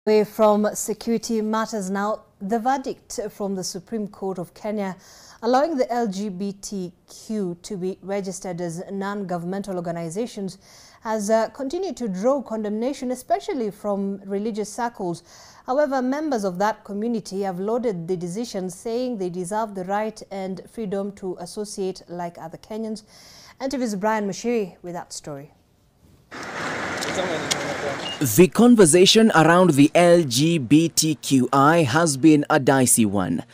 Away from security matters now, the verdict from the Supreme Court of Kenya allowing the LGBTQ to be registered as non-governmental organizations has continued to draw condemnation, especially from religious circles. However, members of that community have lauded the decision, saying they deserve the right and freedom to associate like other Kenyans. NTV's Brian Mushiri with that story. The conversation around the LGBTQI has been a dicey one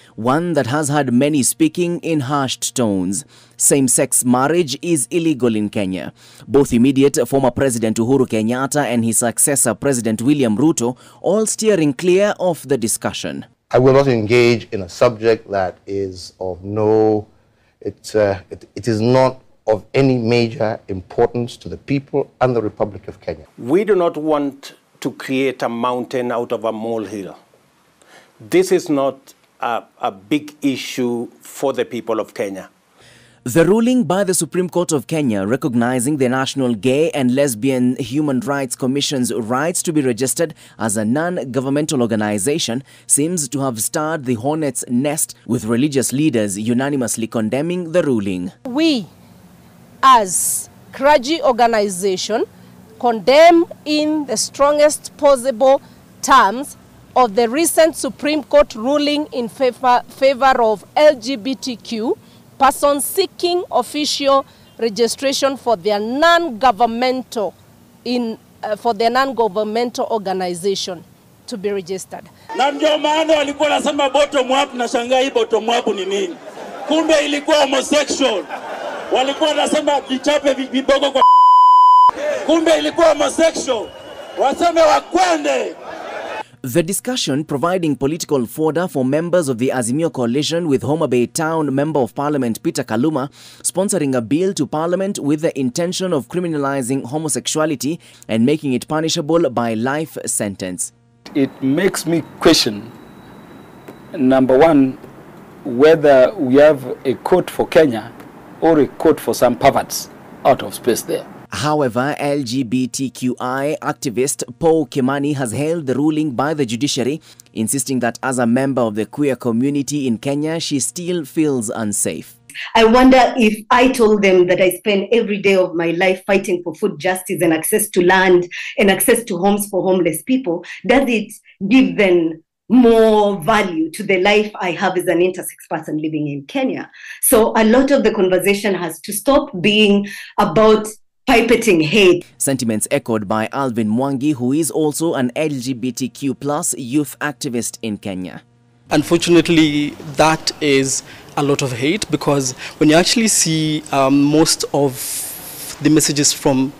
that has had many speaking in hushed tones. Same-sex marriage is illegal in Kenya. Both immediate former President Uhuru Kenyatta and his successor President William Ruto all steering clear of the discussion. I will not engage in a subject that is of it is not of any major importance to the people and the Republic of Kenya. We do not want to create a mountain out of a molehill. This is not a big issue for the people of Kenya. The ruling by the Supreme Court of Kenya recognizing the National Gay and Lesbian Human Rights Commission's rights to be registered as a non-governmental organization seems to have stirred the hornet's nest, with religious leaders unanimously condemning the ruling. We, as clergy organization, condemn in the strongest possible terms of the recent Supreme Court ruling in favor of LGBTQ persons seeking official registration for their non-governmental organization to be registered. Na ndio maana walikuwa nasema bottom up, na shangaa hii bottom up ni nini? Kumbe ilikuwa homosexual. Walikuwa nasema vichape vibogo kwa kumbe ilikuwa homosexual. Waseme wakwende. The discussion providing political fodder for members of the Azimio coalition, with Homa Bay Town Member of Parliament Peter Kaluma sponsoring a bill to Parliament with the intention of criminalizing homosexuality and making it punishable by life sentence. It makes me question, number one, whether we have a court for Kenya or a court for some perverts out of space there. However, LGBTQI activist Paul Kimani has hailed the ruling by the judiciary, insisting that as a member of the queer community in Kenya, she still feels unsafe. I wonder if I told them that I spend every day of my life fighting for food justice and access to land and access to homes for homeless people, does it give them more value to the life I have as an intersex person living in Kenya? So a lot of the conversation has to stop being about pipetting hate. Sentiments echoed by Alvin Mwangi, who is also an LGBTQ+ youth activist in Kenya. Unfortunately, that is a lot of hate, because when you actually see most of the messages from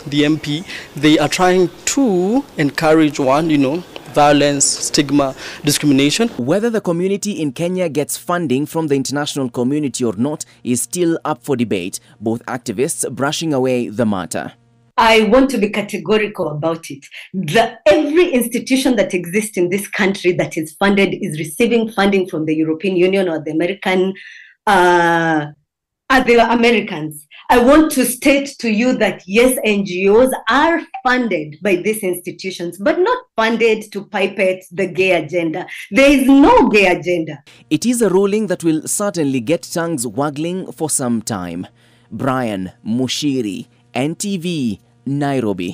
the MP, they are trying to encourage violence, stigma, discrimination. Whether the community in Kenya gets funding from the international community or not is still up for debate, both activists brushing away the matter. I want to be categorical about it. Every institution that exists in this country that is funded is receiving funding from the European Union or the Americans. I want to state to you that yes, NGOs are funded by these institutions, but not funded to pipette the gay agenda. There is no gay agenda. It is a ruling that will certainly get tongues waggling for some time. Brian Mushiri, NTV, Nairobi.